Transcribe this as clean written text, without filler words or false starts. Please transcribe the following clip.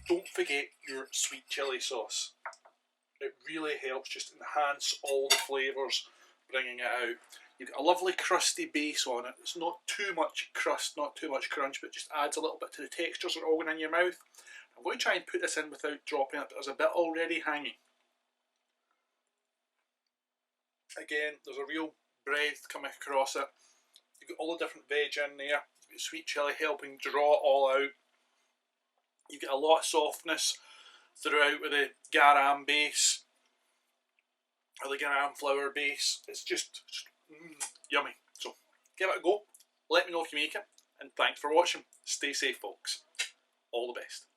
don't forget your sweet chilli sauce. It really helps just enhance all the flavours, bringing it out. You've got a lovely crusty base on it. It's not too much crust, not too much crunch, but just adds a little bit to the textures that are all going in your mouth. I'm going to try and put this in without dropping it, but there's a bit already hanging. Again, there's a real breadth coming across it. You've got all the different veg in there. You've got sweet chilli helping draw it all out. You get a lot of softness throughout with the garam base, or the garam flour base. It's just yummy. So give it a go. Let me know if you make it. And thanks for watching. Stay safe, folks. All the best.